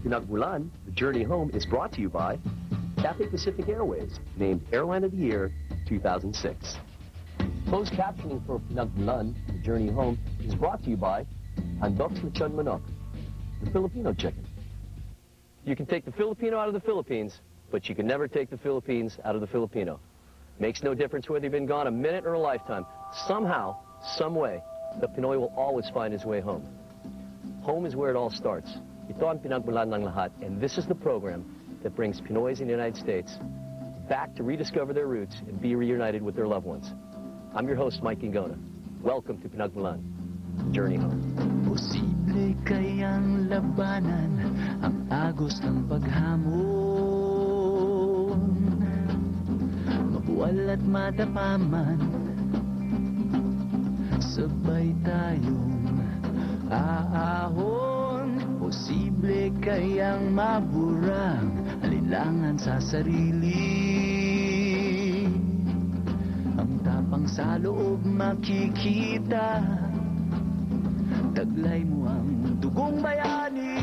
Pinagmulan The Journey Home is brought to you by Cathay Pacific Airways, named Airline of the Year 2006. Closed captioning for Pinagmulan The Journey Home is brought to you by Handok's Lechon Manok, the Filipino chicken. You can take the Filipino out of the Philippines, but you can never take the Philippines out of the Filipino. Makes no difference whether you've been gone a minute or a lifetime. Somehow, some way, the Pinoy will always find his way home. Home is where it all starts. Ito ang pinagmulan ng lahat, and this is the program that brings Pinoys in the United States back to rediscover their roots and be reunited with their loved ones. I'm your host, Mike Ingona. Welcome to Pinagmulan Journey Home. Posible kayang labanan ang agos ng paghamon, mabuwal at madapaman, sabay tayong aahon. Posible kayang maburang alinlangan sa sarili, ang tapang sa loob makikita, taglay mo ang dugong bayani.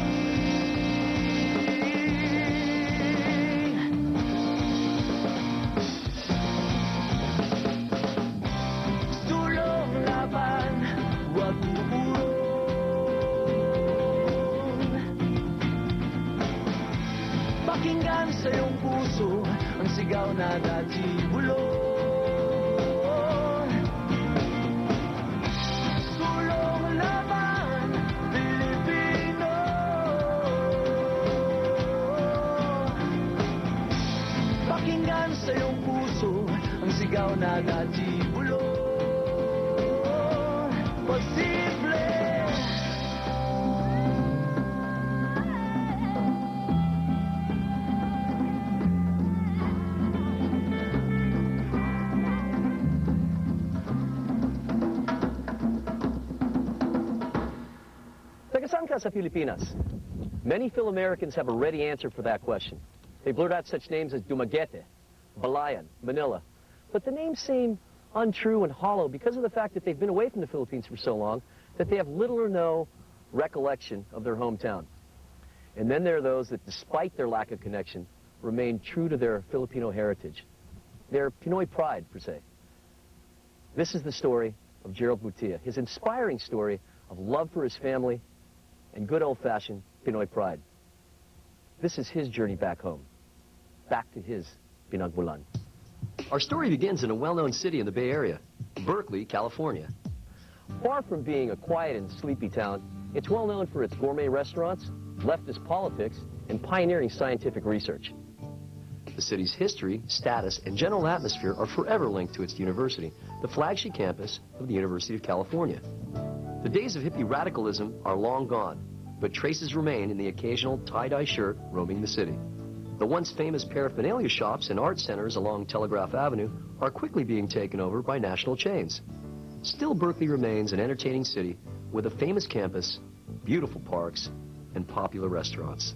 Sulong laban, wag pupurong, pakinggan sa iyong puso ang sigaw na dati bulong. Sa iyong puso ang sigaw na dati bulong. Posible. Taga saan ka sa Pilipinas? Many Phil-Americans have a ready answer for that question. They blurt out such names as Dumaguete, Balayan, Manila. But the names seem untrue and hollow because of the fact that they've been away from the Philippines for so long that they have little or no recollection of their hometown. And then there are those that, despite their lack of connection, remain true to their Filipino heritage, their Pinoy pride, per se. This is the story of Jerald, his inspiring story of love for his family and good old-fashioned Pinoy pride. This is his journey back home, back to his Pinagmulan. Our story begins in a well-known city in the Bay Area, Berkeley, California. Far from being a quiet and sleepy town, it's well known for its gourmet restaurants, leftist politics, and pioneering scientific research. The city's history, status, and general atmosphere are forever linked to its university, the flagship campus of the University of California. The days of hippie radicalism are long gone, but traces remain in the occasional tie-dye shirt roaming the city. The once famous paraphernalia shops and art centers along Telegraph Avenue are quickly being taken over by national chains. Still, Berkeley remains an entertaining city with a famous campus, beautiful parks, and popular restaurants.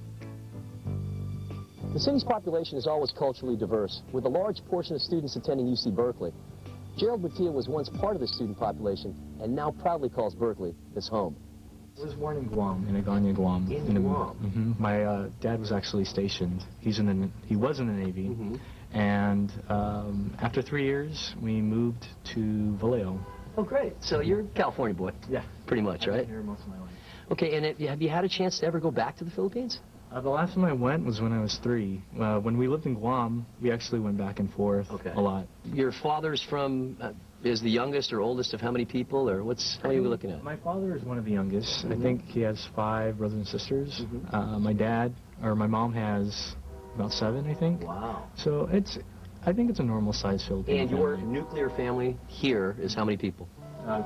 The city's population is always culturally diverse, with a large portion of students attending UC Berkeley. Jerald was once part of the student population and now proudly calls Berkeley his home. I was born in Guam, in Agana, Guam. In Guam? My dad was actually stationed. He was in the Navy. And after 3 years, we moved to Vallejo. Oh, great. So you're a California boy. Yeah. Pretty much, right? I've been here most of my life. Okay, and have you had a chance to ever go back to the Philippines? The last time I went was when I was 3. When we lived in Guam, we actually went back and forth a lot. Your father's from, is the youngest or oldest of how many people, or how are you looking at? My father is one of the youngest. I think he has 5 brothers and sisters. My mom has about 7, I think. Wow. So I think it's a normal size Filipino And your family. nuclear family here is how many people? 5.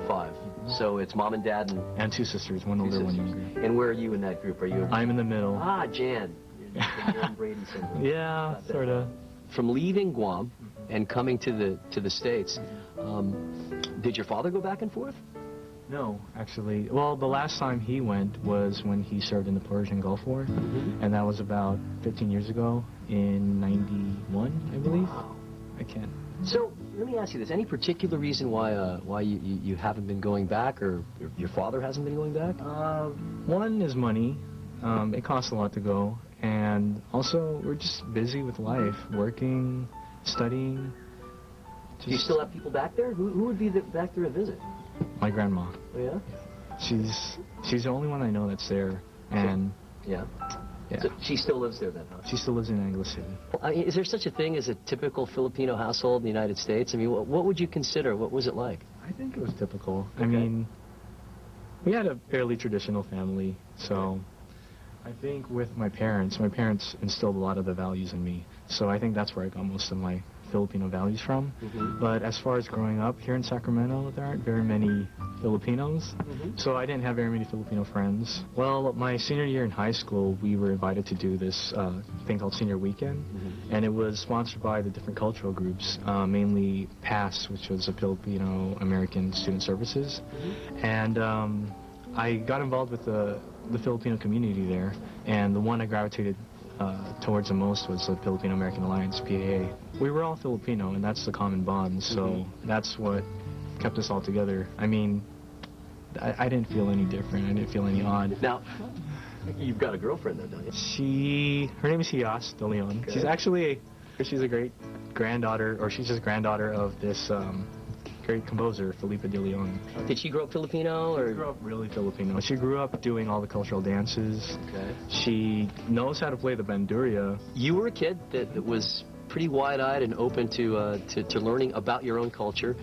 5. So it's mom and dad and 2 sisters, one older, one younger. And where are you in that group? Are you? I'm in the middle. Ah, Jan. Jan Brady syndrome. Yeah, sort of. From leaving Guam and coming to the States, did your father go back and forth? No, actually. Well, the last time he went was when he served in the Persian Gulf War, and that was about 15 years ago in 91, I believe. Wow. I can't. So let me ask you this: any particular reason why you haven't been going back, or your father hasn't been going back? One is money. It costs a lot to go. And also, we're just busy with life, working, studying. Do you still have people back there? Who would be back there to visit? My grandma. Oh, yeah? She's the only one I know that's there. And yeah. Yeah. So she still lives there then, huh? She still lives in Anglo City. I mean, is there such a thing as a typical Filipino household in the United States? I mean, what would you consider? What was it like? I think it was typical. Okay. I mean, we had a fairly traditional family, so I think with my parents instilled a lot of the values in me. So I think that's where I got most of my Filipino values from. But as far as growing up here in Sacramento, there aren't very many Filipinos, so I didn't have very many Filipino friends. Well, my senior year in high school, we were invited to do this thing called Senior Weekend, and it was sponsored by the different cultural groups, mainly PAS, which was a Filipino American Student Services, and I got involved with the Filipino community there, and the one I gravitated towards the most was the Filipino American Alliance, PAA. We were all Filipino, and that's the common bond, so that's what kept us all together. I mean, I didn't feel any different. I didn't feel any odd. Now, you've got a girlfriend, though, don't you? Her name is Hias De Leon. Okay. She's a great granddaughter, or she's just granddaughter of this great composer, Felipe De Leon. Did she grow up Filipino, or? She grew up really Filipino. She grew up doing all the cultural dances. Okay. She knows how to play the bandurria. You were a kid that was pretty wide-eyed and open to learning about your own culture.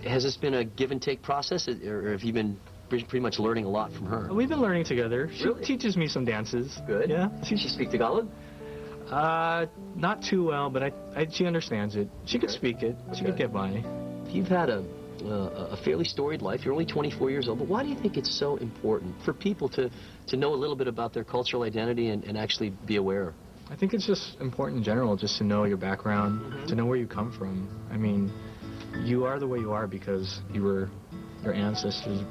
Has this been a give-and-take process, or have you been pretty much learning a lot from her? We've been learning together. She teaches me some dances. Good. Yeah. Does she speak Tagalog? Not too well, but she understands it. She could speak it. She could get by. You've had a fairly storied life. You're only 24 years old, but why do you think it's so important for people to know a little bit about their cultural identity and actually be aware? I think it's just important in general, just to know your background, to know where you come from. I mean, you are the way you are because your ancestors,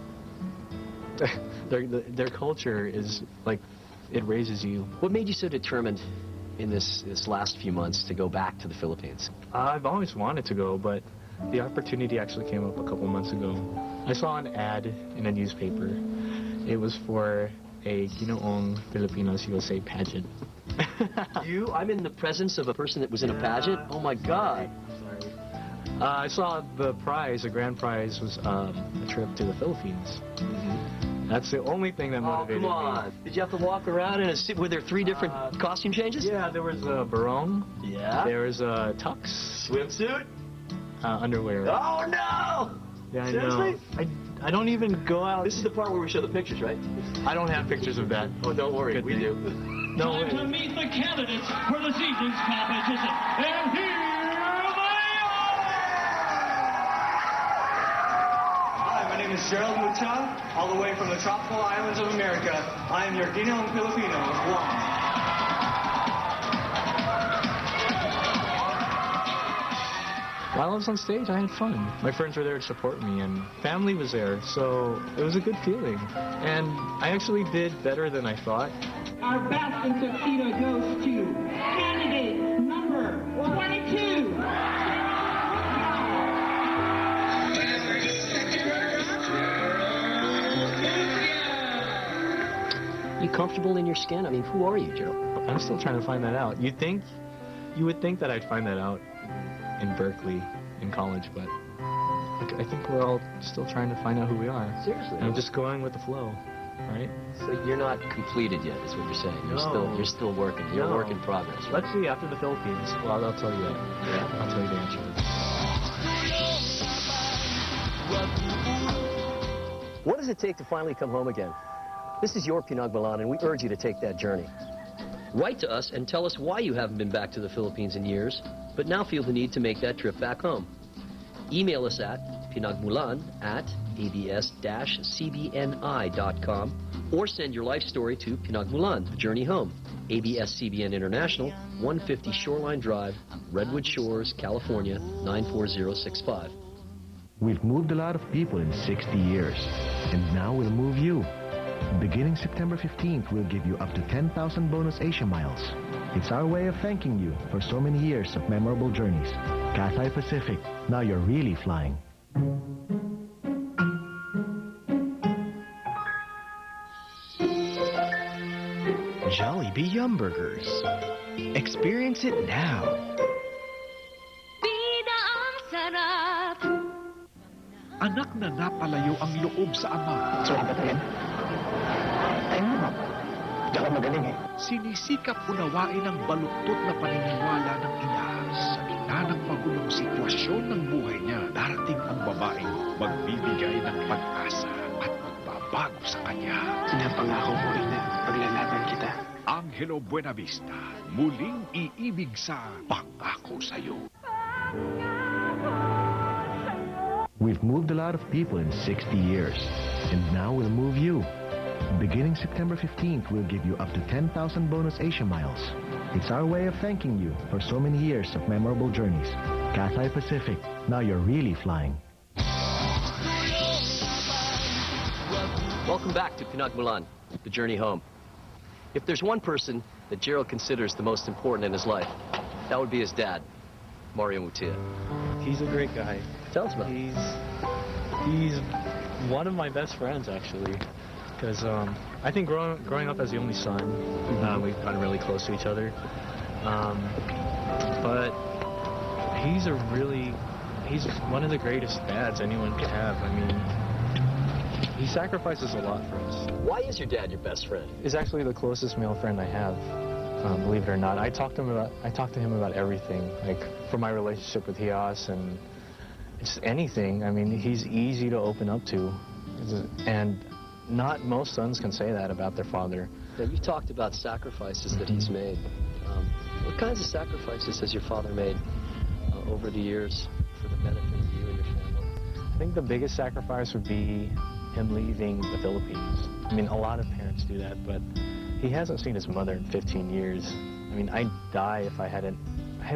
their culture is like, it raises you. What made you so determined in this last few months to go back to the Philippines? I've always wanted to go, but the opportunity actually came up a couple months ago. I saw an ad in a newspaper. It was for a Ginoong Filipinos USA pageant. I'm in the presence of a person that was in a pageant? Oh my God. Sorry. I saw the prize, the grand prize was a trip to the Philippines. That's the only thing that motivated me. Oh, come on. Did you have to walk around were there 3 different costume changes? Yeah, there was a barong. Yeah. There was a tux. Swimsuit? Underwear. Oh, no! Yeah, I Seriously? know. I don't even go out. This is the part where we show the pictures, right? I don't have pictures of that. Oh, don't worry. We do. No Time way. to meet the candidates for this evening's competition. And here they are! Hi, my name is Jerald all the way from the tropical islands of America. I am your Ginoong Filipino of Guam. While I was on stage, I had fun. My friends were there to support me, and family was there, so it was a good feeling. And I actually did better than I thought. Our best in tuxedo goes to candidate number 22. You comfortable in your skin? I mean, who are you, Jerald? I'm still trying to find that out. You would think that I'd find that out in Berkeley, in college, but I think we're all still trying to find out who we are. Seriously? And I'm just going with the flow, right? So you're not completed yet, is what you're saying. You're still working. You're a work in progress. Right? Let's see, after the Philippines. Well, I'll tell you that. Yeah. I'll tell you the answer. What does it take to finally come home again? This is your Pinagmulan, and we urge you to take that journey. Write to us and tell us why you haven't been back to the Philippines in years, but now feel the need to make that trip back home. Email us at pinagmulan@abs-cbni.com or send your life story to Pinagmulan The Journey Home, ABS-CBN International, 150 Shoreline Drive, Redwood Shores, California, 94065. We've moved a lot of people in 60 years, and now we'll move you. Beginning September 15th, we'll give you up to 10,000 bonus Asia miles. It's our way of thanking you for so many years of memorable journeys. Cathay Pacific, now you're really flying. Jollibee Yum Burgers. Experience it now. Bida ang sarap. Anak na napalayo ang loob sa ama. Sorry ba talaga? Ayun naman. Hindi ako magaling eh. Sinisikap unawain ang baluktot na paniniwala ng ina. Sa gitna ng magulong sitwasyon ng buhay niya, darating ang babaeng magbibigay ng pag-asa at magbabago sa kanya. Pinapangako ko rin na paglalaban kita. Angelo Buenavista, muling iibig sa pangako sa'yo. We've moved a lot of people in 60 years, and now we'll move you. Beginning September 15th, we'll give you up to 10,000 bonus Asia miles. It's our way of thanking you for so many years of memorable journeys. Cathay Pacific, now you're really flying. Welcome back to Pinagmulan, The Journey Home. If there's one person that Jerald considers the most important in his life, that would be his dad, Mario Mutia. He's a great guy. Tell us about it. He's one of my best friends, actually. Because I think growing up as the only son, we've gotten really close to each other. But he's one of the greatest dads anyone could have. I mean, he sacrifices a lot for us. Why is your dad your best friend? He's actually the closest male friend I have, believe it or not. I talk to him about everything, like for my relationship with Hias and just anything. I mean, he's easy to open up to, and not most sons can say that about their father. Now, you talked about sacrifices that he's made. What kinds of sacrifices has your father made over the years for the benefit of you and your family? I think the biggest sacrifice would be him leaving the Philippines. I mean, a lot of parents do that, but he hasn't seen his mother in 15 years. I mean, I'd die if I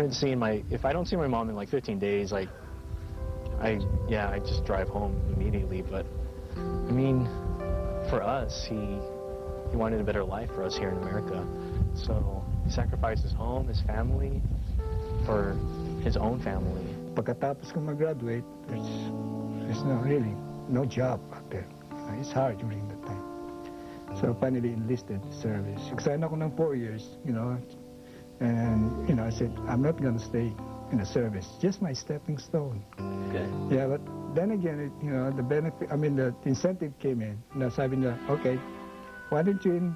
don't see my mom in like 15 days, like, I just drive home immediately. But I mean, for us, he wanted a better life for us here in America. So he sacrificed his home, his family, for his own family. Pagkatapos ko mag-graduate, there's no job out there. It's hard during that time. So finally enlisted service. Nagsign ako ng 4 years, and I said, I'm not going to stay in the service, just my stepping stone. Okay. Yeah, but then again, the incentive came in. Sabi nila, okay, why don't you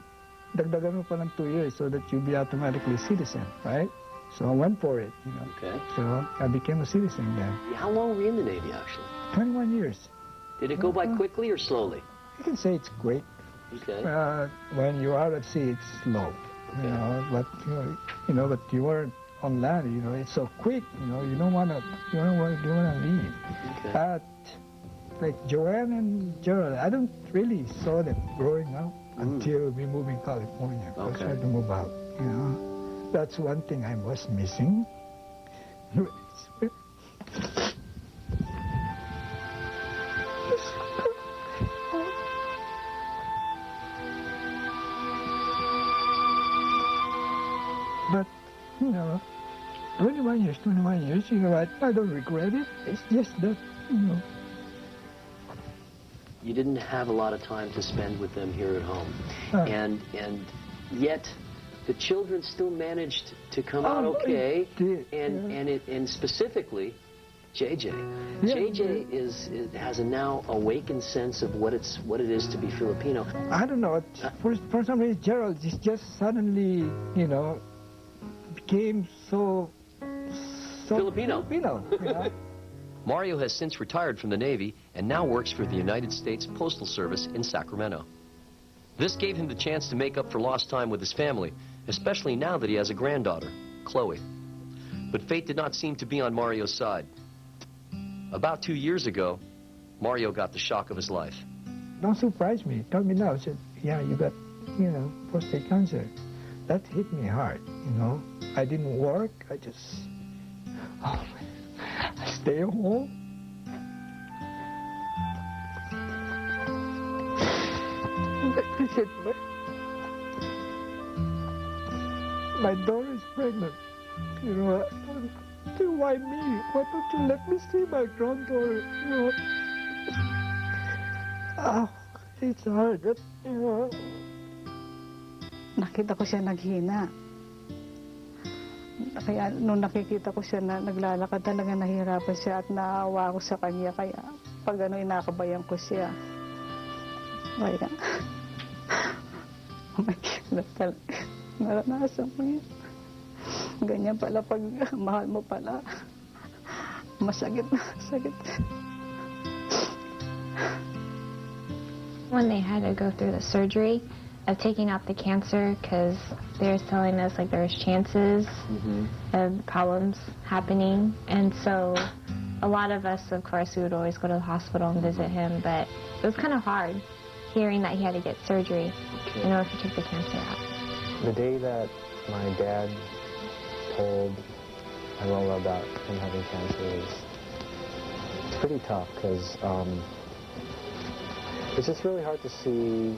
dagdagan mo pa ng 2 years so that you'll be automatically a citizen, right? So I went for it, Okay. So I became a citizen then. How long were you in the Navy, actually? 21 years. Did it go by quickly or slowly? You can say it's quick. Okay. When you're out at sea, it's slow. But you weren't on land. It's so quick. You don't wanna leave. Okay. But like Joanne and Jerald, I don't really saw them growing up until we moved in California. Okay. I had to move out. That's one thing I was missing. But, 21 years, I don't regret it. It's just that, You didn't have a lot of time to spend with them here at home. And yet, the children still managed to come out okay. And specifically, JJ. Yeah. JJ has a now awakened sense of what it is to be Filipino. I don't know. For some reason, Jerald is just suddenly, became so Filipino. Mario has since retired from the Navy and now works for the United States Postal Service in Sacramento. This gave him the chance to make up for lost time with his family, especially now that he has a granddaughter, Chloe. But fate did not seem to be on Mario's side. About 2 years ago, Mario got the shock of his life. Don't surprise me. Tell me now. I said, yeah, you got, prostate cancer. That hit me hard, I didn't work. I just, I stay at home. I said, my daughter is pregnant. Why me? Why don't you let me see my granddaughter? It's hard, but, nakita ko siya naghina. Kaya nung nakikita ko siya na naglalakad, talaga nahihirapan siya at naawa ako sa kanya. Kaya pag ano, inakabayan ko siya. Kaya, oh my God, naranasan ko yun. Ganyan pala pag mahal mo pala. Masakit na, sakit. When they had to go through the surgery of taking out the cancer, because they were telling us like there's chances of problems happening, and so a lot of us, of course, we would always go to the hospital and visit him, but it was kind of hard hearing that he had to get surgery in order to take the cancer out. The day that my dad told Lola about him having cancer it's pretty tough because it's just really hard to see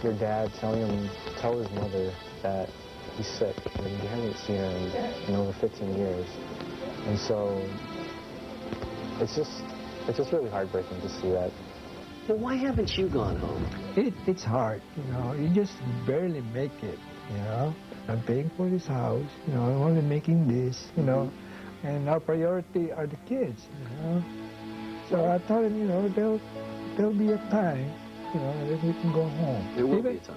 your dad tell his mother that he's sick and you haven't seen him in over 15 years. And so it's just really heartbreaking to see that. Well, why haven't you gone home? It's hard, you know. You just barely make it, you know. I'm paying for this house, you know. I'm only making this, you know. And our priority are the kids, you know. So I told him, you know, there'll be a time, you know, that we can go home. There will be a time.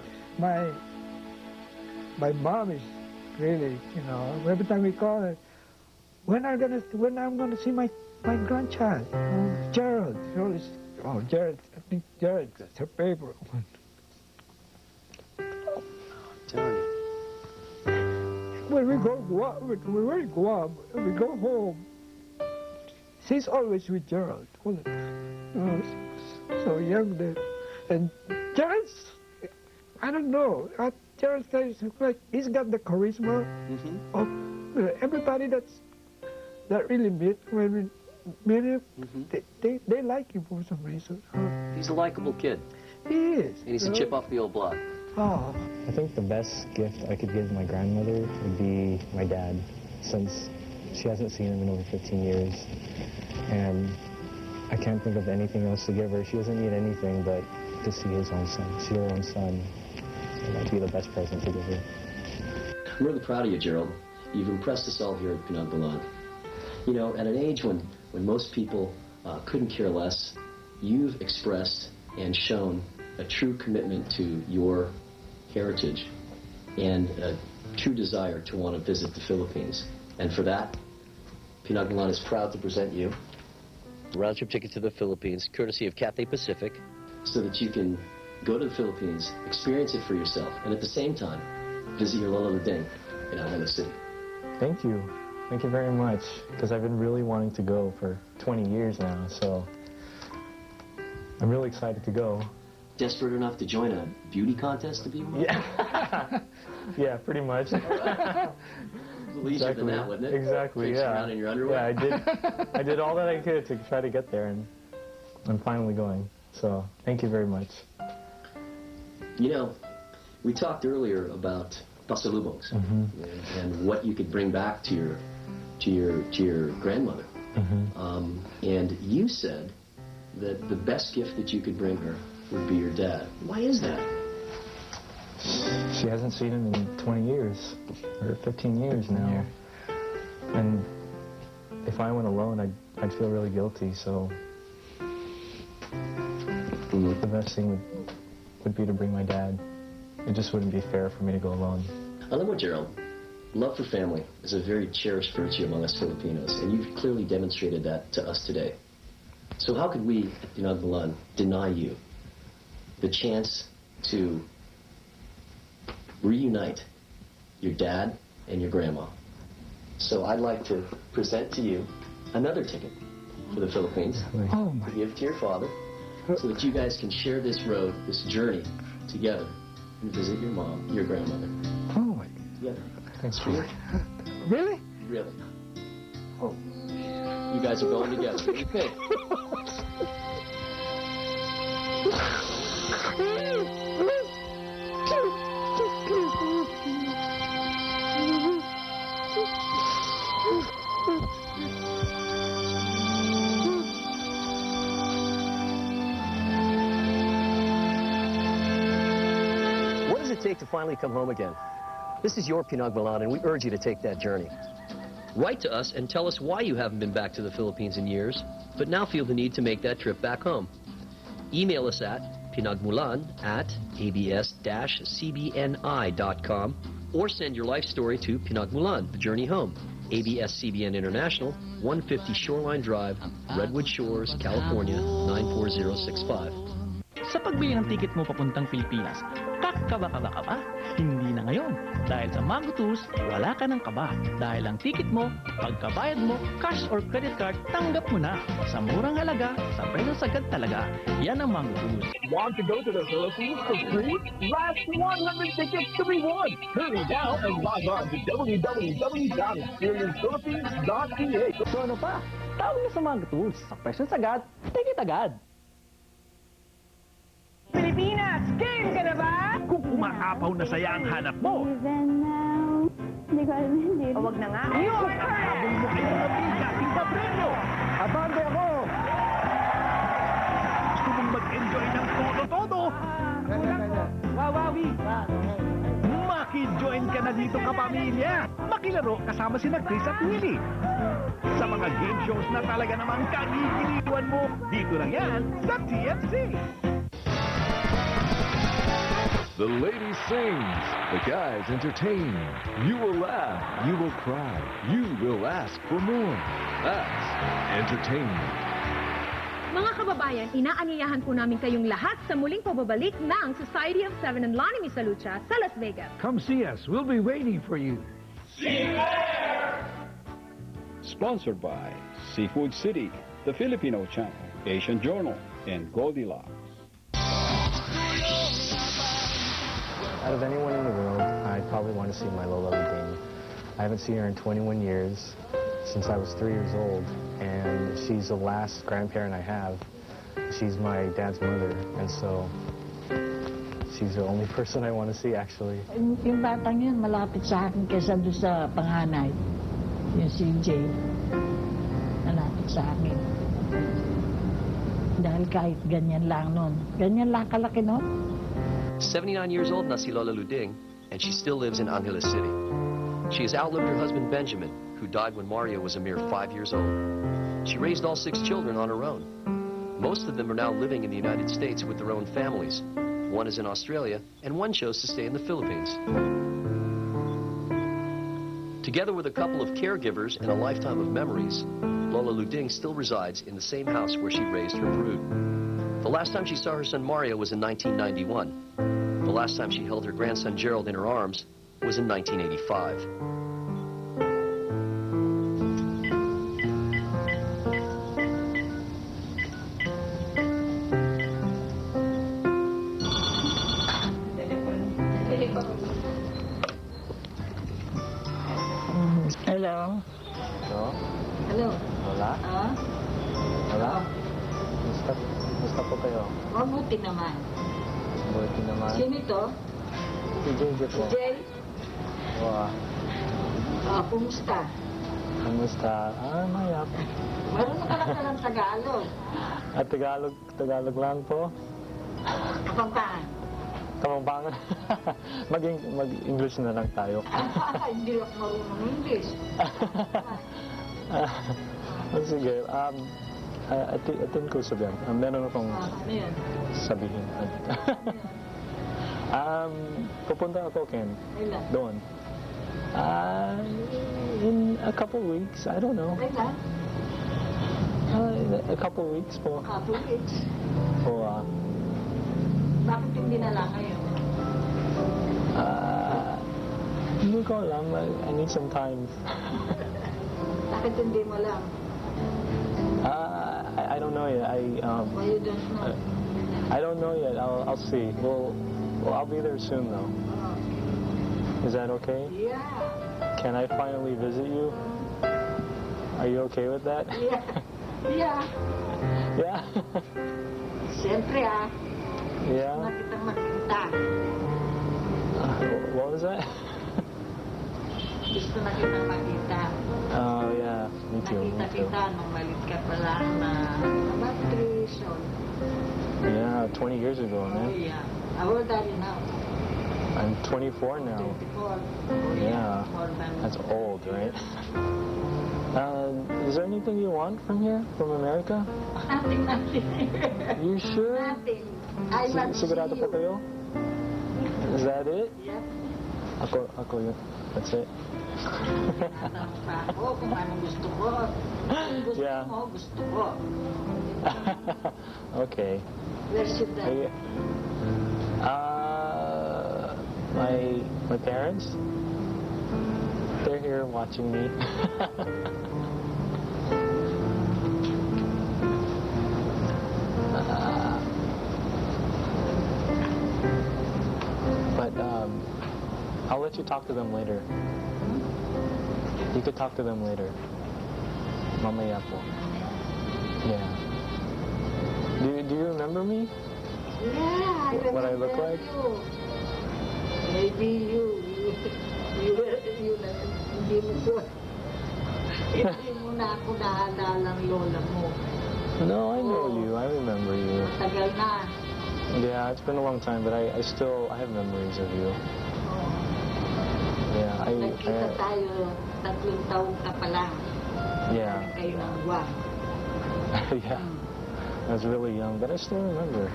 My mom is really, you know, every time we call her, when I'm gonna see my grandchild, Jerald. Jerald, I think Jerald, that's her favorite one. When we go Guam, we go home, she's always with Jerald. You know, so young then. And Jerald's, I don't know, Jerald's like, he's got the charisma of everybody that really when we meet him, they like him for some reason. He's a likable kid. He is. And he's a chip off the old block. Oh. I think the best gift I could give my grandmother would be my dad, since she hasn't seen him in over 15 years. And I can't think of anything else to give her. She doesn't need anything but to see his own son, see her own son. It might be the best present to give her. I'm really proud of you, Jerald. You've impressed us all here at Pinagmulan. You know, at an age when most people couldn't care less, you've expressed and shown a true commitment to your heritage and a true desire to want to visit the Philippines. And for that, Pinagmulan is proud to present you a round-trip ticket to the Philippines, courtesy of Cathay Pacific, so that you can go to the Philippines, experience it for yourself, and at the same time, visit your Lola in Alabama City. Thank you. Thank you very much, because I've been really wanting to go for 20 years now, so I'm really excited to go. Desperate enough to join a beauty contest to be one? Yeah. Yeah, pretty much. Easier than that, wouldn't it? Exactly, Takes you yeah. around in your underwear? Yeah, I did all that I could to try to get there, and I'm finally going. So, thank you very much. You know, we talked earlier about pasalubongs and what you could bring back to your grandmother. And you said that the best gift that you could bring her would be your dad. Why is that? She hasn't seen him in 20 years, or 15 years now. And if I went alone, I'd feel really guilty, so the best thing would be to bring my dad. It just wouldn't be fair for me to go alone. Alam mo, Jerald, love for family is a very cherished virtue among us Filipinos, and you've clearly demonstrated that to us today. So how could we at Pinagmulan deny you the chance to reunite your dad and your grandma? So I'd like to present to you another ticket for the Philippines to give to your father, so that you guys can share this road, this journey together and visit your mom, your grandmother. Oh my God. Together. Thanks, Peter. Really? Really. Oh. You guys are going together. What do you think? What does it take to finally come home again? This is your Pinagmulan, and we urge you to take that journey. Write to us and tell us why you haven't been back to the Philippines in years, but now feel the need to make that trip back home. Email us at pinagmulan@abs-cbni.com or send your life story to Pinagmulan The Journey Home, ABS-CBN International, 150 Shoreline Drive, Redwood Shores, California, 94065. Sa pagbili ng tiket mo papuntang Pilipinas, kakaba-kaba ka ba? Hindi na ngayon. Dahil sa Mango Tools, wala ka ng kaba. Dahil ang tiket mo, pagkabayad mo, cash or credit card, tanggap mo na. Sa murang halaga, sa presyo sagad talaga. Yan ang Mango Tools. Want to go to the Philippines for free? Last 100 tickets to be won. Hurry now and log on to www.experiencephilippines.ca. So ano pa? Tawag na sa Mango Tools. Sa presyo sagad, ticket agad. Pilipinas, game ka na ba? Kung umaapaw na saya ang hanap mo, Hindi ko alam hindi. Huwag na nga. habol mo ay mga bigating na premyo. Abante ako! Gusto mong mag-enjoy ng todo-todo? Wawawi. Maki-join ka na dito kapamilya. Makilaro kasama sina Chris at Willie. Sa mga game shows na talaga namang kagigiliwan mo, dito lang yan sa TFC. The ladies sings, the guys entertain. You will laugh, you will cry, you will ask for more. That's entertainment. Mga kababayan, inaanyayahan po namin kayong lahat sa muling pababalik ng Society of Seven and Lonnie Misalucha sa Las Vegas. Come see us. We'll be waiting for you. See you there! Sponsored by Seafood City, the Filipino Channel, Asian Journal, and Goldilocks. Out of anyone in the world, I'd probably want to see my Lola Luding. I haven't seen her in 21 years, since I was 3 years old, and she's the last grandparent I have. She's my dad's mother, and so she's the only person I want to see, actually. Yung batang yun, malapit sa akin kaysa doon sa panganay. Yung si Jane, malapit sa akin. Dahil kahit ganyan lang nun. Ganyan lang kalaki nun. 79 years old na si Lola Luding, and she still lives in Angeles City. She has outlived her husband Benjamin, who died when Mario was a mere 5 years old. She raised all 6 children on her own. Most of them are now living in the United States with their own families. One is in Australia, and one chose to stay in the Philippines. Together with a couple of caregivers and a lifetime of memories, Lola Luding still resides in the same house where she raised her brood. The last time she saw her son Mario was in 1991. The last time she held her grandson Jerald in her arms was in 1985. Hello? Hello? Hello? Lola? Lola? Gusto po kayo? Mabuti naman. Mabuti naman. Sino ito? Si JJ po. Si Jay? Wow. Kumusta? Kamusta? Mayap. Marunong ka lang ng Tagalog. Tagalog lang po. Kapampangan. Kapampangan. Mag-English na lang tayo. Hindi ako marunong English. Sige. Atin ko sabihin. Meron akong sabihin. Pupunta ako, Ken. Doon. In a couple weeks. I don't know. A couple weeks po. A couple weeks? Po, Bakit hindi na lang ngayon? Hindi ko alam. I need some time. Bakit hindi mo lang? I don't know yet. Why you don't know? I don't know yet. I'll see. Well, I'll be there soon though. Is that okay? Yeah. Can I finally visit you? Are you okay with that? Yeah. Yeah. Yeah. Siyempre Yeah. Gusto na kitang makita. What was that? Gusto na kitang makita. Oh yeah, me too. Nakita kita nung malit ka pa lang na about 3 years old. Yeah, 20 years ago, man. Oh yeah. How old are you now? I'm 24 now. 24. Yeah. That's old, right? Is there anything you want from here, from America? Nothing. You sure? Nothing. I want to see Sigurado pa kayo? Is that it? Yep. Ako yun. That's it. Tatanong pa ako kung anong gusto ko. Kung gusto Yeah. mo, gusto ko. Okay. Where should I? My parents. They're here watching me. But I'll let you talk to them later. You could talk to them later. Mamaya po. Yeah. Do you remember me? Yeah, I What I look like? you. Maybe hindi mo na ako naalala ng lola mo. No, I know you. I remember you. Tagal na. Yeah, it's been a long time, but I have memories of you. Yeah, Nagkita tayo, 3 taon ka pa lang. Yeah. Kayo ng buwan. Yeah. I was really young, but I still remember.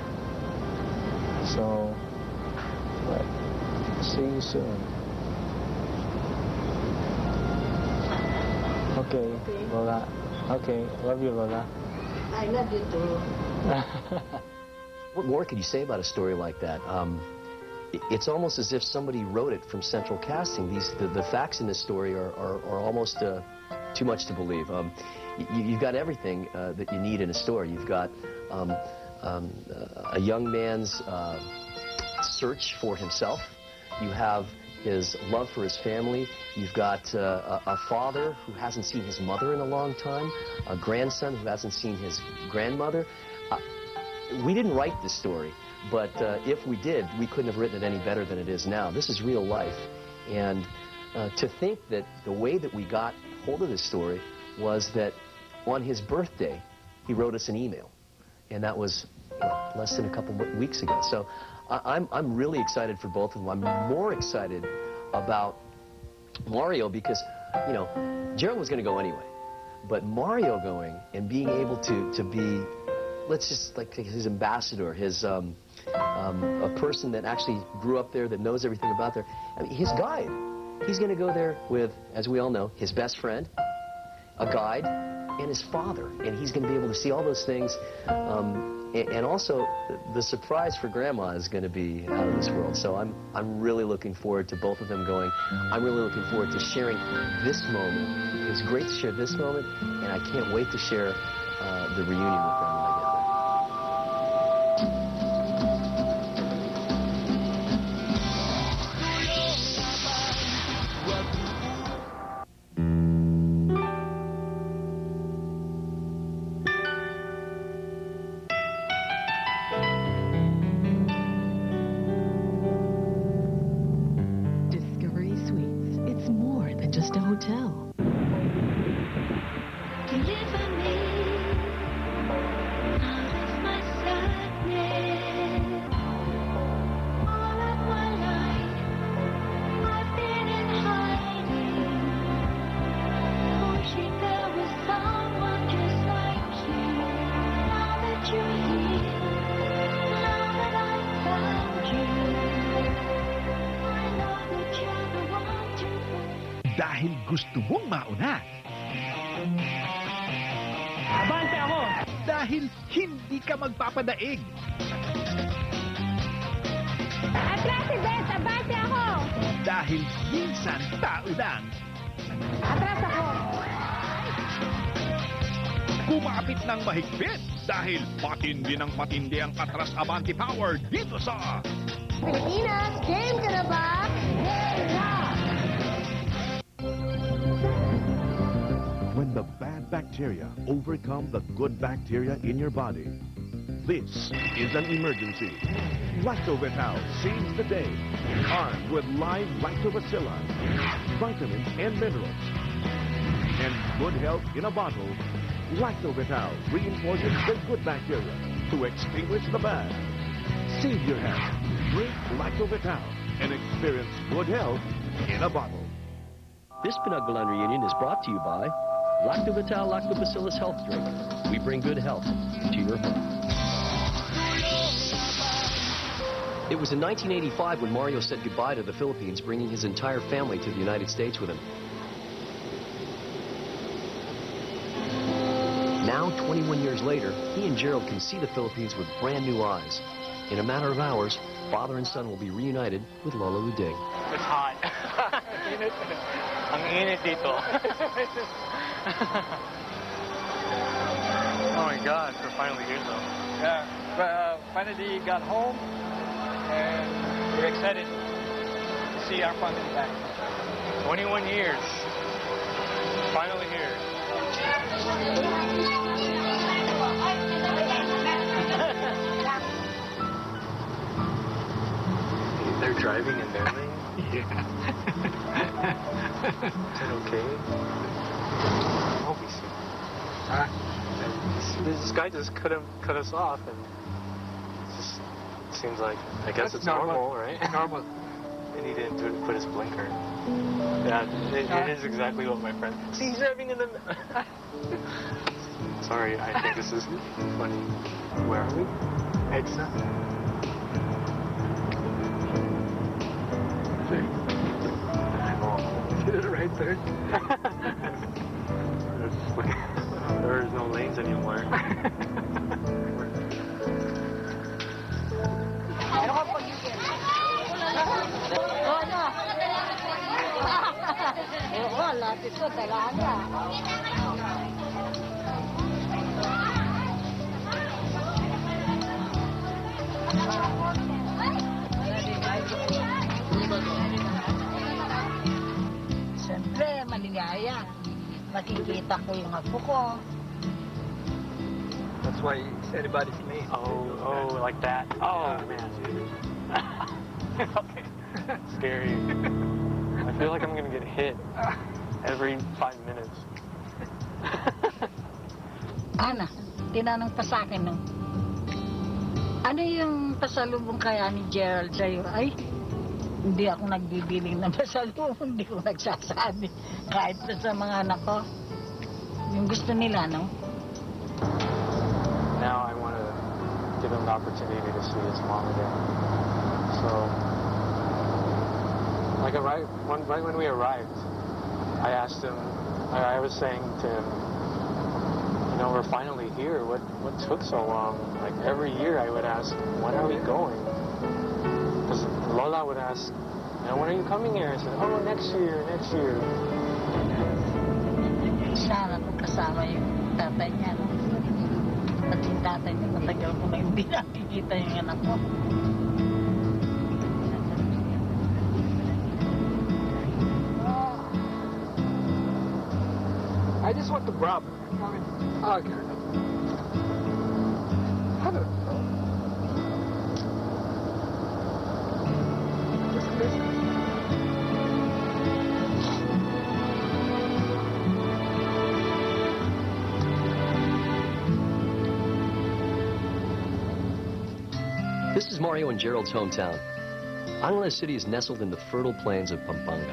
So, but see you soon. Okay, Lola. Okay, love you, Lola. I love you too. What more could you say about a story like that? It's almost as if somebody wrote it from central casting. The facts in this story are almost too much to believe. You've got everything that you need in a story. You've got a young man's search for himself. You have his love for his family. You've got a father who hasn't seen his mother in a long time, a grandson who hasn't seen his grandmother. We didn't write this story, but if we did, we couldn't have written it any better than it is now. This is real life. And to think that the way that we got hold of this story was that on his birthday, he wrote us an email. And that was less than a couple weeks ago. So I'm really excited for both of them. I'm more excited about Mario because, you know, Jerald was going to go anyway. But Mario going and being able to be, let's just like his ambassador, his a person that actually grew up there, that knows everything about there. I mean, his guide. He's going to go there with, as we all know, his best friend, a guide, and his father. And he's going to be able to see all those things. And also, the surprise for Grandma is going to be out of this world. So I'm really looking forward to both of them going. I'm really looking forward to sharing this moment. It was great to share this moment, and I can't wait to share the reunion with them when I get Discovery Suites. It's more than just a hotel. Dahil gusto mong mauna. Abante ako! Dahil hindi ka magpapadaig. Atras si Beth! Abante ako! Dahil minsan tao lang. Atras ako! Kumapit ng mahigpit dahil matindi ng matindi ang Atras Abante Power dito sa Pilipinas, game ka na ba? Game na! When the bad bacteria overcome the good bacteria in your body, this is an emergency. Lactovital saves the day. Armed with live lactobacilli, vitamins and minerals, and good health in a bottle, Lactovital reinforces the good bacteria to extinguish the bad. Save your health. Drink Lactovital. and experience good health in a bottle. This Pinagmulan reunion is brought to you by Lactovital Lactobacillus Health Drink. We bring good health to your home. It was in 1985 when Mario said goodbye to the Philippines, bringing his entire family to the United States with him. Now, 21 years later, he and Jerald can see the Philippines with brand new eyes. In a matter of hours, father and son will be reunited with Lola Luding. It's hot. Init. Ang init dito. Oh my God, we're finally here though. Yeah, finally got home and we're excited to see our family back. 21 years, finally here. They're driving in their lane? Yeah. Is it okay? I hope he's This guy just cut us off, and it just seems like, I guess it's normal, right? Normal. And he didn't put his blinker. Yeah, it is exactly what my friend thinks. He's driving in the... Sorry, I think this is funny. Where are we? EDSA. Did it right there. There's no lanes anymore. Siyempre, maligaya. Makikita ko yung apo ko. That's why anybody's late. Oh, like that. Oh, man. Okay. Scary. I feel like I'm going to get hit every 5 minutes. Ana, tinanong pa sa akin nung, ano yung pasalubong kaya ni Jerald sa'yo? Ay, hindi ako nagbibiling ng pasalubong, hindi ko nagsasabi. Kahit pa sa mga anak ko, yung gusto nila, no? Now I want to give him the opportunity to see his mom again. So, like right when we arrived, I asked him, I was saying to him, you know, we're finally here. What took so long? Like every year I would ask, when are we going? Because Lola would ask, you know, when are you coming here? I said, oh, next year, next year. Sana kung kasama yung tatay niya, no? At yung tatay niya, matagal ko na hindi nakikita yung anak ko. I just want the grub. Okay. This is Mario and Jerald's hometown. Angeles City is nestled in the fertile plains of Pampanga.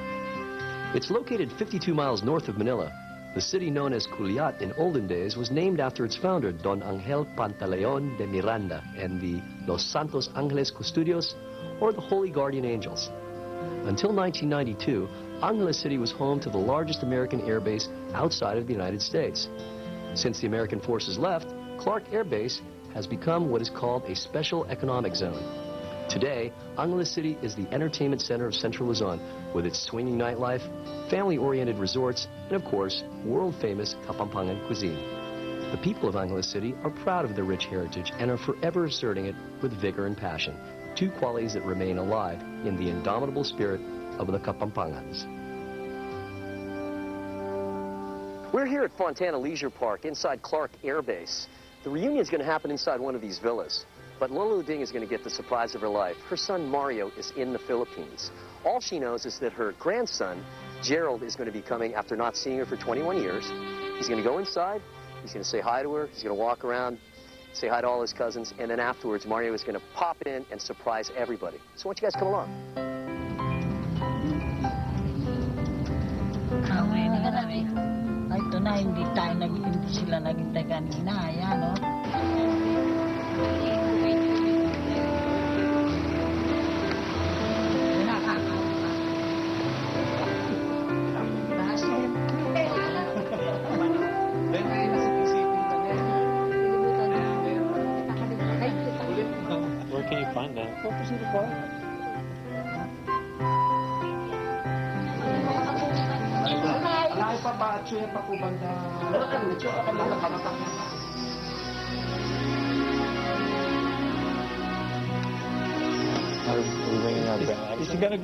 It's located 52 miles north of Manila. The city known as Culiat in olden days was named after its founder, Don Angel Pantaleon de Miranda, and the Los Santos Angeles Custodios, or the Holy Guardian Angels. Until 1992, Angeles City was home to the largest American air base outside of the United States. Since the American forces left, Clark Air Base has become what is called a special economic zone. Today, Angeles City is the entertainment center of Central Luzon, with its swinging nightlife, family-oriented resorts, and of course, world-famous Kapampangan cuisine. The people of Angeles City are proud of their rich heritage and are forever asserting it with vigor and passion, two qualities that remain alive in the indomitable spirit of the Kapampangans. We're here at Fontana Leisure Park inside Clark Air Base. The reunion is going to happen inside one of these villas. But Lola Luding is going to get the surprise of her life. Her son, Mario, is in the Philippines. All she knows is that her grandson, Jerald, is going to be coming after not seeing her for 21 years. He's going to go inside. He's going to say hi to her. He's going to walk around, say hi to all his cousins. And then afterwards, Mario is going to pop in and surprise everybody. So why don't you guys come along? hindi sila naghintay kanina. Ayan, no? Where can you find that? Are we bringing our bags? This is gonna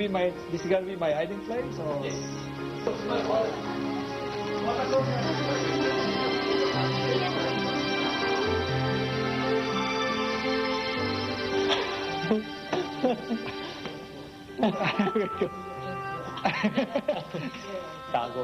be my hiding place, or? Yes. Tago.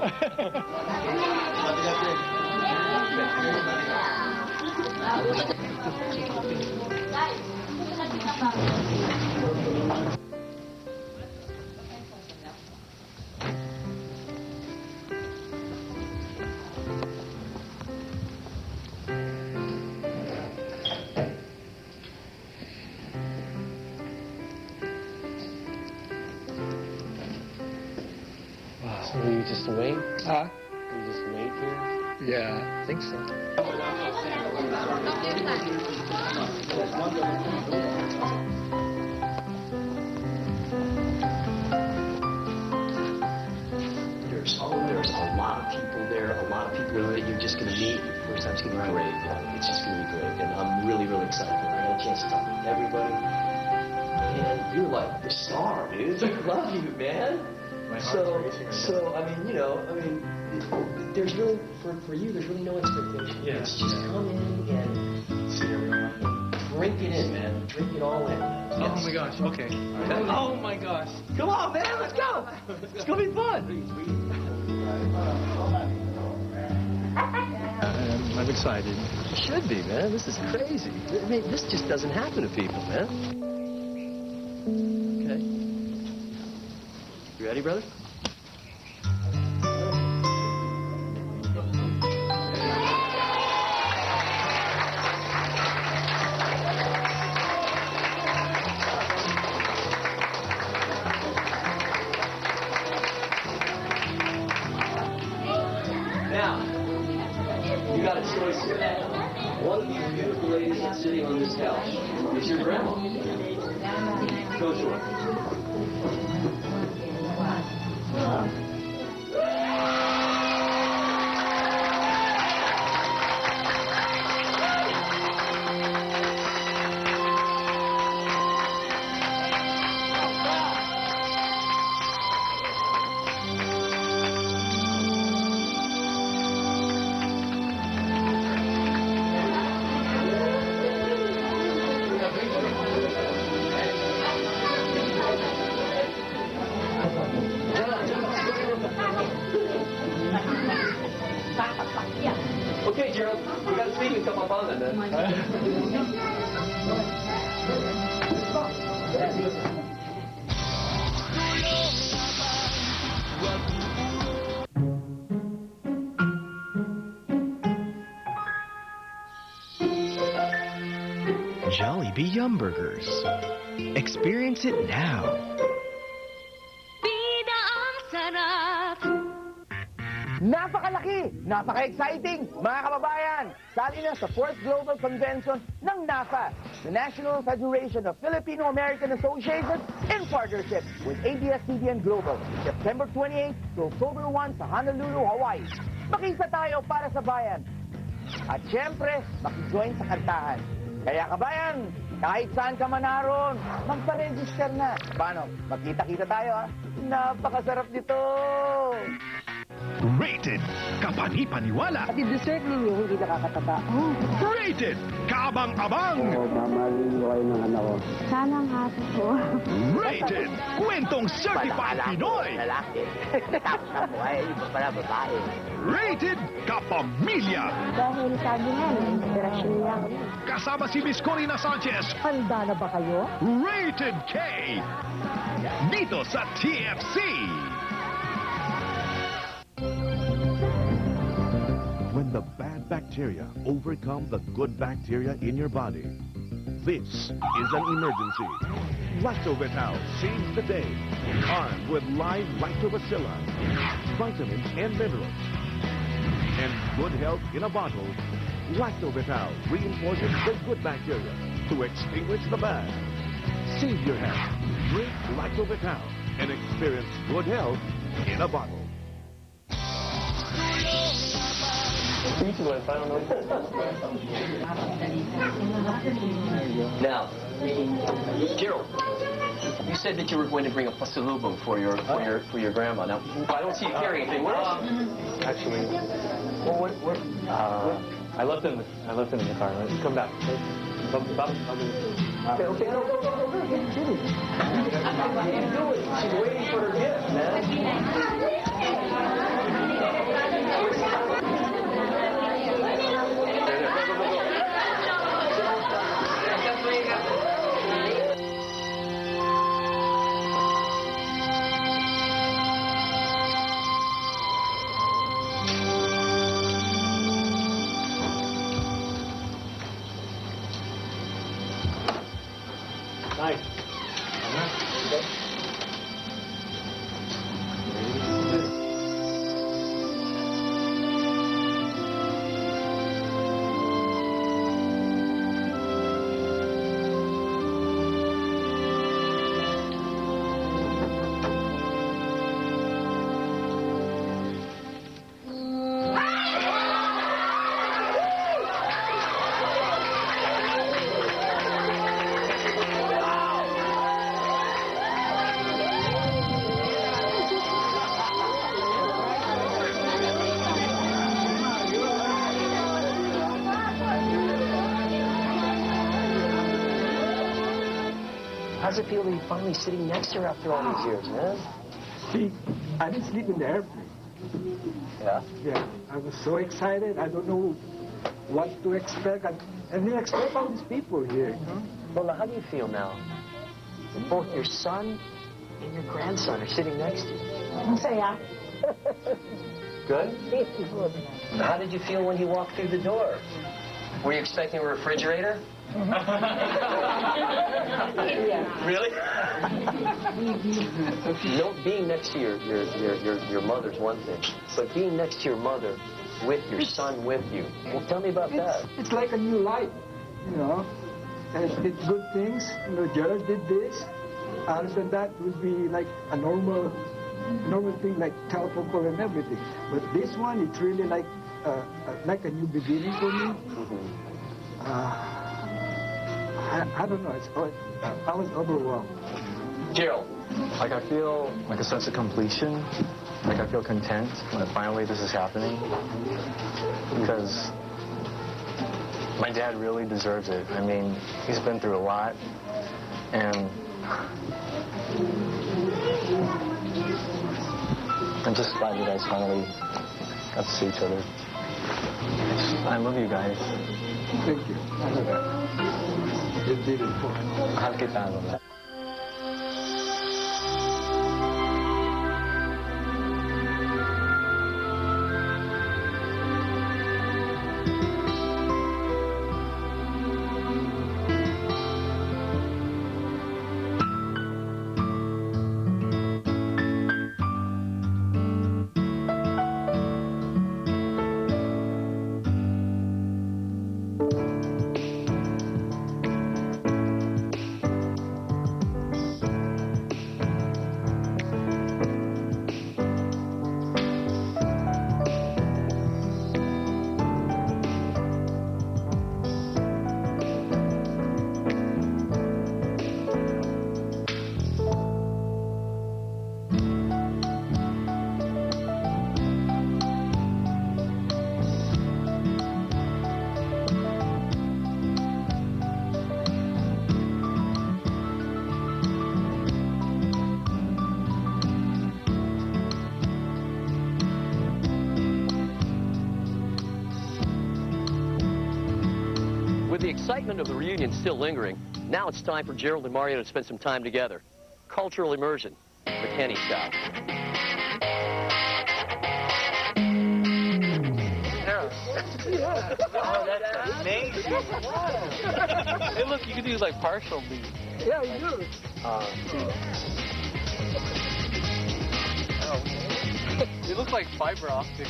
So will you just wait? Huh? Will you just wait here? Yeah, I think so. There's a lot of people there, a lot of people that you're just going to meet. Your first time's going to be great. It's just going to be great. And I'm really, really excited. I got a chance to talk to everybody. And you're like the star, dude. I love you, man. So I mean, there's really, for you, there's really no expectation. Yeah. It's just come in and see everyone. Drink it in, man. Drink it all in. Oh my gosh, okay. Oh my gosh. Come on, man, let's go. It's going to be fun. I'm excited. You should be, man. This is crazy. I mean, this just doesn't happen to people, man. Okay. You ready, brother? Now, you got a choice here. One of these beautiful ladies that's sitting on this couch is your grandma. Go to her. Okay, Jerald, we got to speak and come up on that, Jollibee Yum Burgers. Experience it now. Napakalaki! Napaka-exciting! Mga kababayan, sali na sa 4th Global Convention ng NAFA, the National Federation of Filipino American Associations, in partnership with ABS-CBN Global, September 28 to October 1 sa Honolulu, Hawaii. Makita tayo para sa bayan. At syempre, makijoin sa kantahan. Kaya kabayan, kahit saan ka man naroon, magpa-register na. Paano? Magkita-kita tayo, ha? Napakasarap nito! Rated, kapani-paniwala. At i-dessert ninyo, hindi nakakataba. Rated, kaabang-abang. Mamahalin ko kayo ng anak ko. Sana nga po. Rated, kwentong certified Pinoy. Lalaki. Tapos na po, ay iba pala babae. Rated, kapamilya. Dahil sabi nga, inspirasyon lang. Kasama si Miss Corina Sanchez. Handa na ba kayo? Rated K. Dito sa TFC. Can the bad bacteria overcome the good bacteria in your body? This is an emergency. Lactovital saves the day. Armed with live lactobacilli, vitamins and minerals, and good health in a bottle, Lactovital reinforces the good bacteria to extinguish the bad. Save your health. Drink Lactovital and experience good health in a bottle. Now, Jerald, you said that you were going to bring a pasalubong for your grandma. Now, I don't see you carrying anything. Where is she? Actually, I left it in the car. Let's come back. Okay, go. Get Kitty. Can't do it. She's waiting for her gift, man. Nice. How's it feel to be finally sitting next to her after all these years, man? See, I didn't sleep in the airplane. Yeah? Yeah, I was so excited. I don't know what to expect. And they expect all these people here, you know? Lola, how do you feel now? That both your son and your grandson are sitting next to you. Masaya. Good? How did you feel when he walked through the door? Were you expecting a refrigerator? Really? You know, being next to your mother's one thing, but being next to your mother with your son with you. Well, tell me about that. It's like a new life, you know. And it's good things. You know, Jerald did this. Other than that would be like a normal thing, like telephone call and everything. But this one, it's really like a new beginning for me. I don't know. I was overwhelmed. Jerald. Like, I feel like a sense of completion. Like, I feel content when finally this is happening. Because my dad really deserves it. I mean, he's been through a lot. And I'm just glad you guys finally got to see each other. I love you guys. Thank you. I know that. You did it for me. Mahal kita, Lola. With the excitement of the reunion still lingering, now it's time for Jerald and Mario to spend some time together. Cultural immersion, the Kenny style. Jerald, Yeah. Oh, that's amazing. Wow. Hey, look, you can do like partial beat. Yeah, you do. It looks like fiber optic.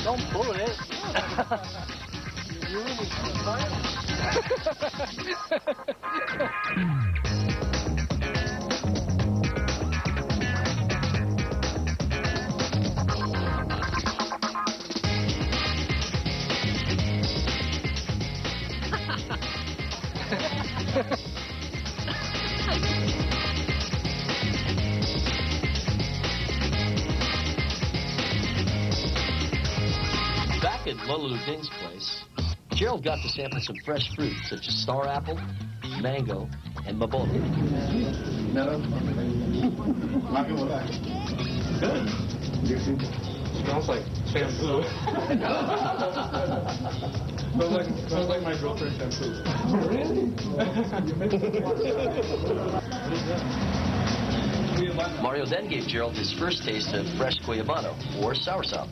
Don't pull it. You really fire. Back at Lola Ding's place, Jerald got to sample some fresh fruit such as star apple, mango, and mabote. Smells like shampoo. smells like my girlfriend's shampoo. Really? Mario then gave Jerald his first taste of fresh cuyabano, or soursop.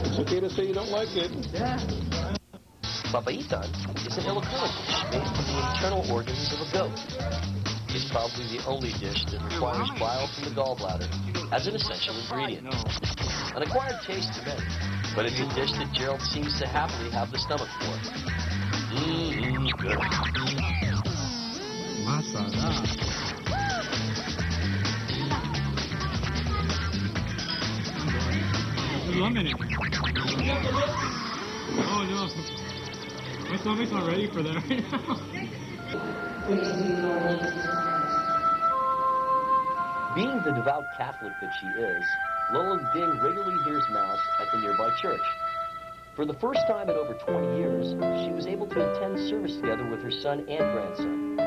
It's okay to say you don't like it. Papaitan is an ill-occurring dish made from the internal organs of a goat. It's probably the only dish that requires bile from the gallbladder as an essential ingredient. An acquired taste to many, but it's a dish that Jerald seems to happily have the stomach for. Good. Masarap. Lemon in it. Oh no. My stomach's not ready for that right now. Being the devout Catholic that she is, Lola Ding regularly hears Mass at the nearby church. For the first time in over 20 years, she was able to attend service together with her son and grandson.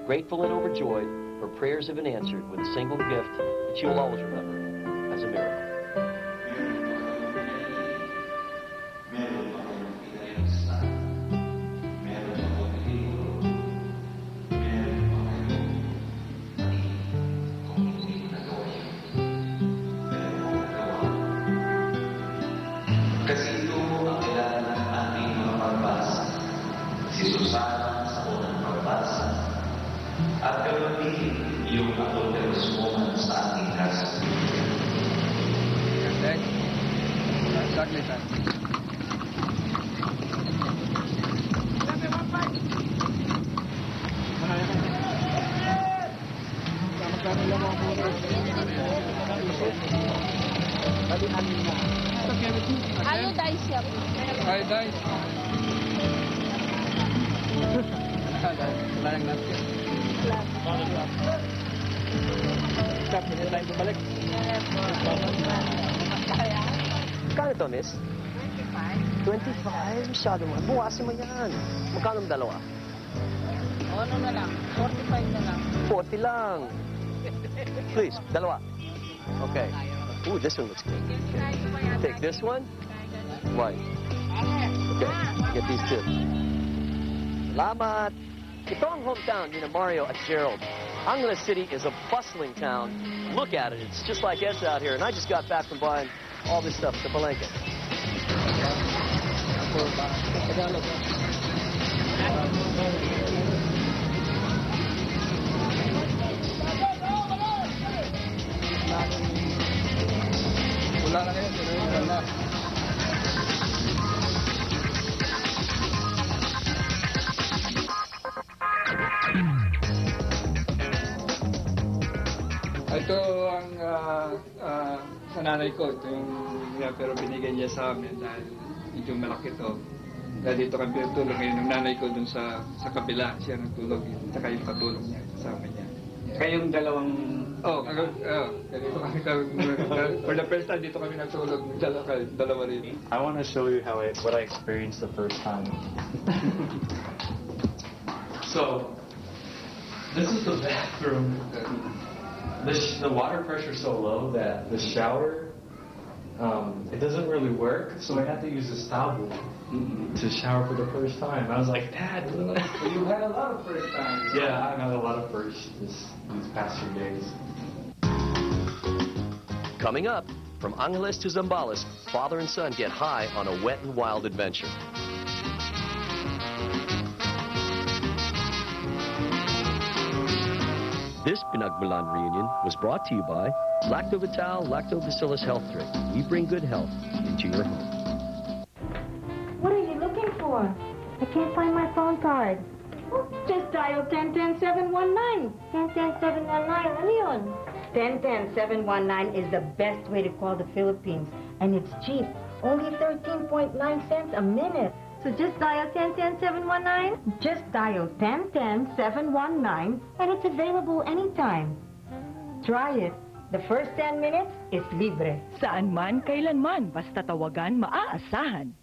Grateful and overjoyed, her prayers have been answered with a single gift that she will always remember as a miracle. Ano dice siya? Ay, dice. Wala nang napkin. Stop, hindi tayo bumalik. Magkano to, miss? 25? Masyado mo. Buwasin mo yan. Magkano ang dalawa? Ano na lang? 45 na lang. 40 lang. Please, dalawa. Okay. Ooh, this one looks good. Take this one. White. Okay, get these two. Salamat. Ito ang hometown ni Mario at Jerald. Angeles City is a bustling town. Look at it. It's just like Ed's out here. And I just got back from buying all this stuff at the Palenque. Wala na ngayon. Wala. Ito ang sa nanay ko. Ito yung pero binigay niya sa amin dahil medyo malaki ito. Dahil dito kami tulog ngayon ng nanay ko dun sa kabila. Siya nagtulog. Saka yung katulog niya kasama niya. Kayong dalawang... for the first time dito kami natulog. Dalawa rin. I want to show you what I experienced the first time. So, this is the bathroom. The water pressure is so low that the shower it doesn't really work, so I had to use this towel to shower for the first time. I was like, Dad, You had a lot of first times. yeah, I've had a lot of firsts these past few days. Coming up, from Angeles to Zambales, father and son get high on a wet and wild adventure. This Pinagmulan reunion was brought to you by Lacto Vital Lactobacillus Health Drink. We bring good health into your home. What are you looking for? I can't find my phone card. Oh, just dial 1010-719. 1010-719, ano yun? 1010-719 is the best way to call the Philippines. And it's cheap. Only 13.9 cents a minute. So just dial 1010-719? Just dial 1010-719 and it's available anytime. Try it. The first 10 minutes is libre. Saan man, kailanman, basta tawagan, maaasahan.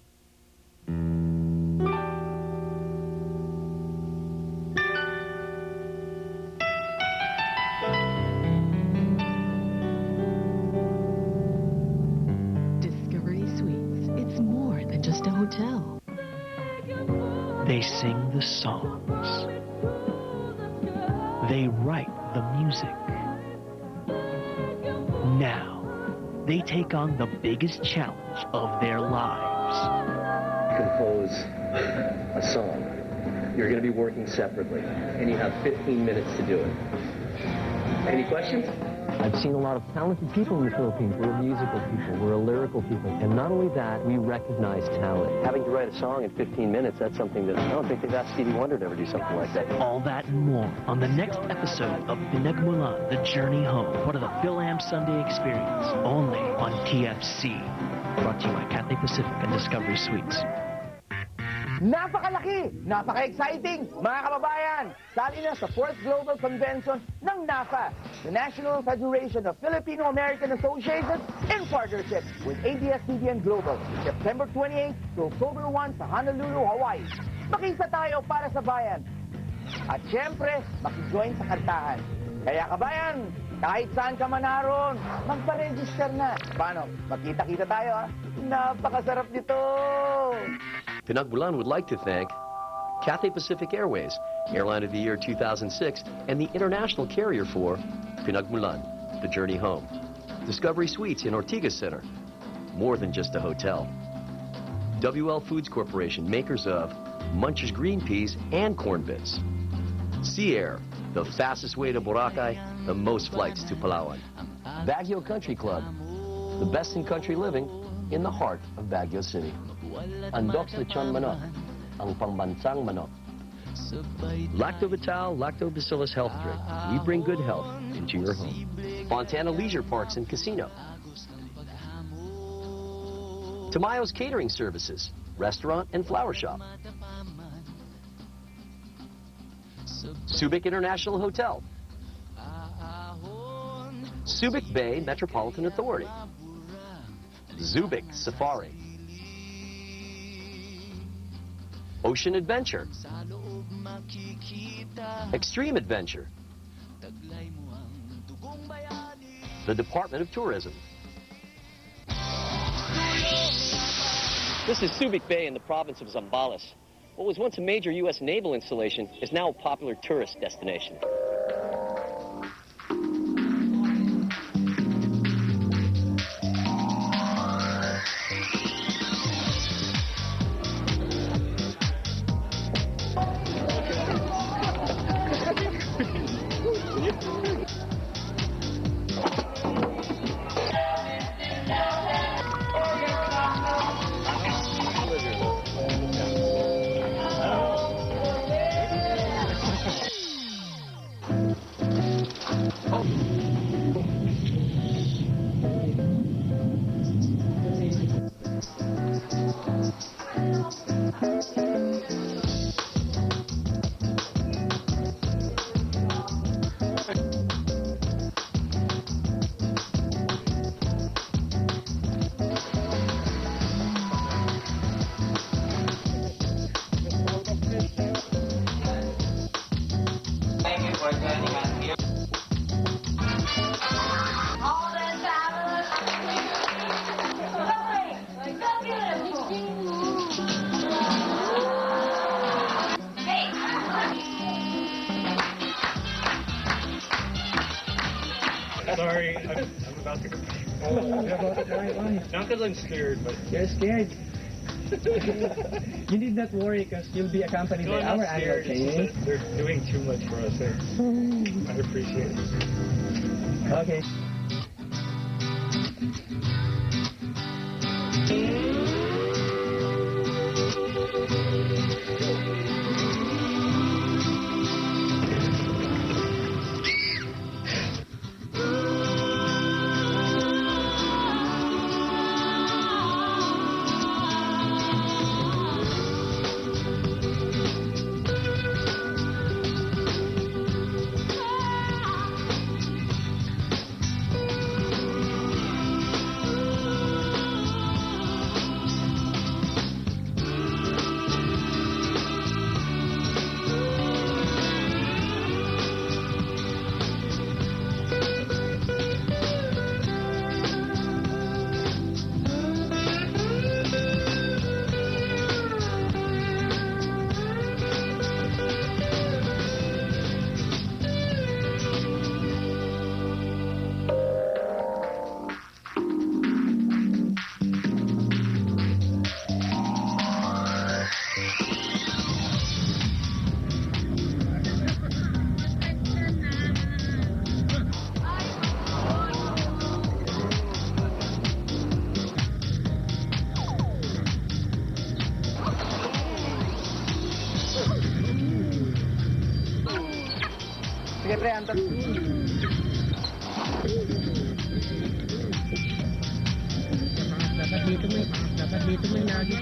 Discovery Suites. It's more than just a hotel. They sing the songs. They write the music. Now, they take on the biggest challenge of their lives. Compose a song. You're going to be working separately, and you have 15 minutes to do it. Any questions? I've seen a lot of talented people in the Philippines. We're musical people. We're lyrical people. And not only that, we recognize talent. Having to write a song in 15 minutes, that's something that I don't think they've asked Stevie Wonder to ever do something like that. All that and more on the next episode of Pinagmulan The Journey Home, part of the Phil-Am Sunday Experience, only on TFC. Brought to you by Cathay Pacific and Discovery Suites. Napakalaki! Napaka-exciting! Mga kababayan, sali na sa 4th Global Convention ng NAFA, the National Federation of Filipino American Associations, in partnership with ABS-CBN Global, September 28 to October 1 sa Honolulu, Hawaii. Makisa tayo para sa bayan. At syempre, makijoin sa kantahan. Kaya kabayan, kahit saan ka man naroon, magpa-register na. Paano? Magkita-kita tayo, ha? Napakasarap nito! Pinagmulan would like to thank Cathay Pacific Airways, Airline of the Year 2006, and the international carrier for Pinagmulan The Journey Home. Discovery Suites in Ortigas Center, more than just a hotel. WL Foods Corporation, makers of Munch's Green Peas and Corn Bits. Sea Air, the fastest way to Boracay, the most flights to Palawan. Baguio Country Club, the best in country living in the heart of Baguio City. Andox Lechon Manok, ang pangbansang manok. Lacto Vital Lactobacillus Health Drink. We bring good health into your home. Fontana Leisure Parks and Casino. Tamayo's Catering Services, Restaurant and Flower Shop. Subic International Hotel. Subic Bay Metropolitan Authority. Subic Safari. Ocean Adventure. Extreme Adventure. The Department of Tourism. This is Subic Bay in the province of Zambales. What was once a major U.S. naval installation is now a popular tourist destination. Sorry, I'm about to cry. You're about to cry? Why? Not because I'm scared, but... You're scared. You need not worry because you'll be accompanied by our annual training. They're doing too much for us. I appreciate it. Okay. Sige, pre, antas. Dapat dito may lagi.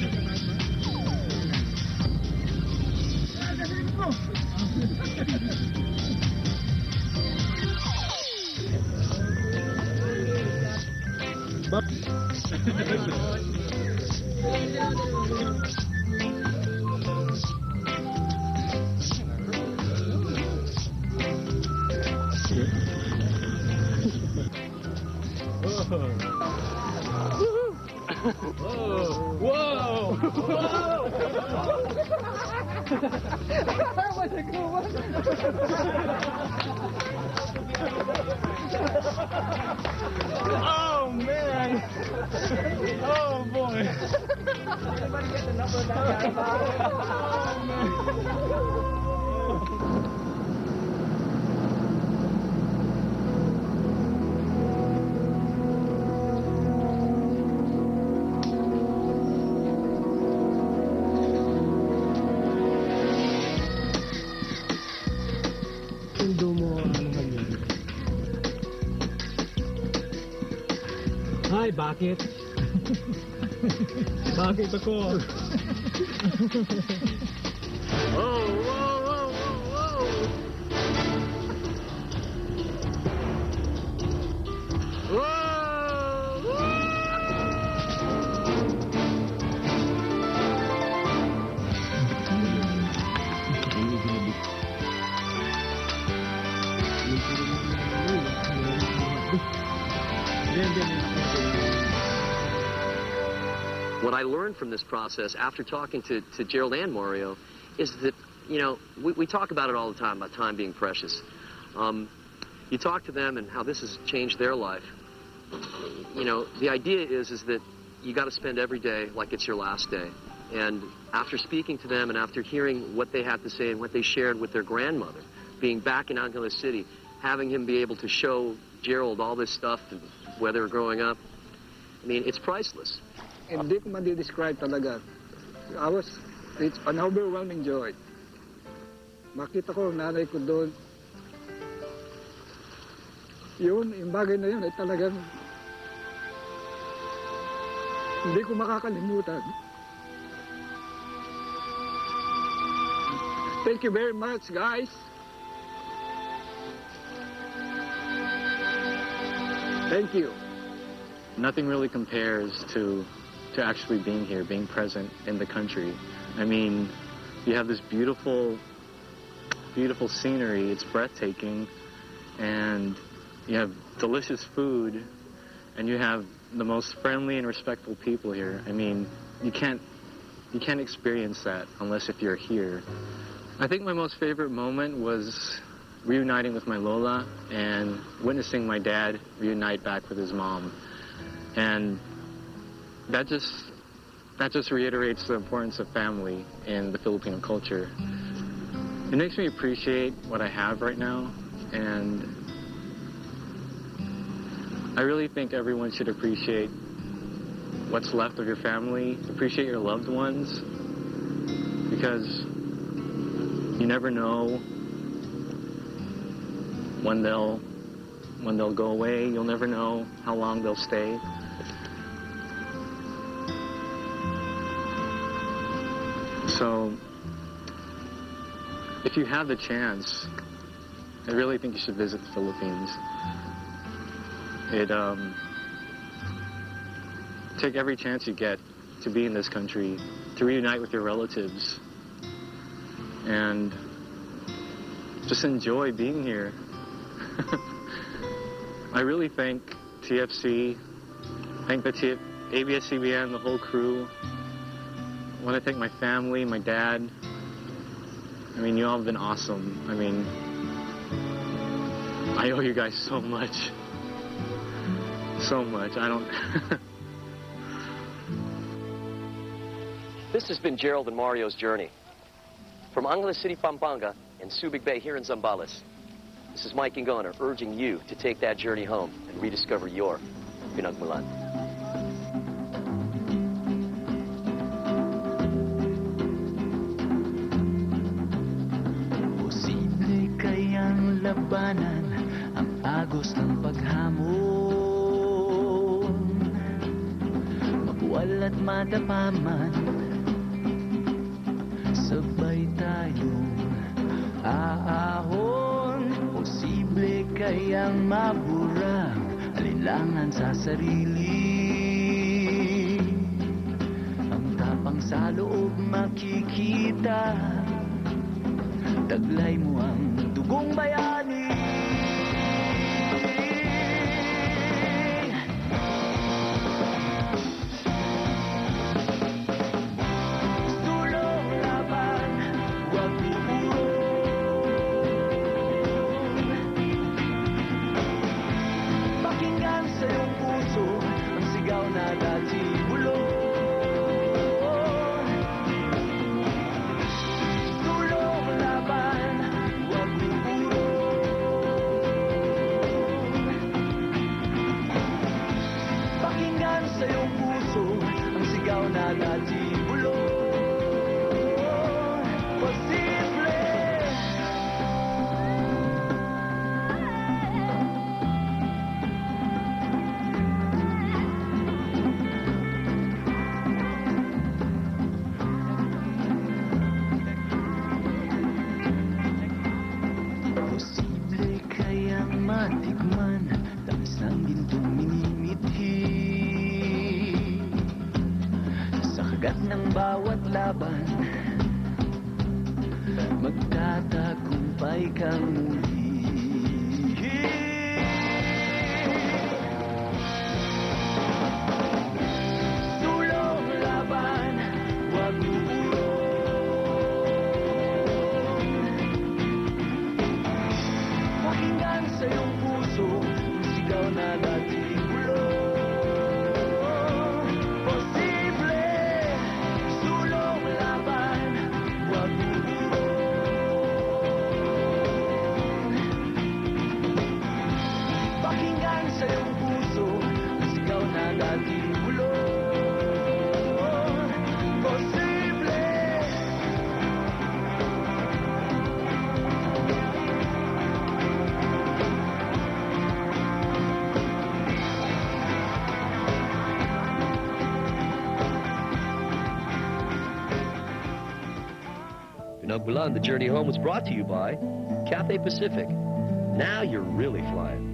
Whoa! That was a cool one. Oh, man! Oh, boy! Everybody get the number of that guy. Oh, man! Ay, bakit? Bakit ako? Oh, whoa, whoa, whoa, What I learned from this process after talking to Jerald and Mario is that, you know, we talk about it all the time, about time being precious. You talk to them and how this has changed their life. You know, the idea is that you got to spend every day like it's your last day. And after speaking to them and after hearing what they had to say and what they shared with their grandmother, being back in Angeles City, having him be able to show Jerald all this stuff, where they were growing up, I mean, it's priceless. Hindi ko ma-describe talaga. It's an overwhelming joy. Makita ko, nanay ko doon. Yun, yung bagay na yun ay talagang hindi ko makakalimutan. Thank you very much, guys. Thank you. Nothing really compares to actually being here, being present in the country. I mean, you have this beautiful, beautiful scenery. It's breathtaking, and you have delicious food, and you have the most friendly and respectful people here. I mean, you can't experience that unless if you're here. I think my most favorite moment was reuniting with my Lola and witnessing my dad reunite back with his mom. And that just reiterates the importance of family in the Filipino culture. It makes me appreciate what I have right now, and I really think everyone should appreciate what's left of your family, appreciate your loved ones, because you never know when they'll go away. You'll never know how long they'll stay. So, if you have the chance, I really think you should visit the Philippines. Take every chance you get to be in this country, to reunite with your relatives, and just enjoy being here. I really thank TFC, thank the ABS-CBN, the whole crew. I want to thank my family, my dad. I mean, you all have been awesome. I mean, I owe you guys so much. So much. I don't... This has been Jerald and Mario's journey. From Angeles City, Pampanga, and Subic Bay here in Zambales, this is Mike Ingona urging you to take that journey home and rediscover your Pinagmulan. Posible kayang labanan ang agos ng paghamon, mabuwal at madapaman, sabay tayong aahon. Posible kayang mabura alinlangan sa sarili, ang tapang sa loob makikita, taglay mo ang dugong bayani. Bawat laban, magtatagumpay kang muli. Sulong laban, huwag uurong. Pakinggan sa iyong puso ang sigaw na dati bulong. Pinagmulan The Journey Home was brought to you by Cathay Pacific. Now you're really flying.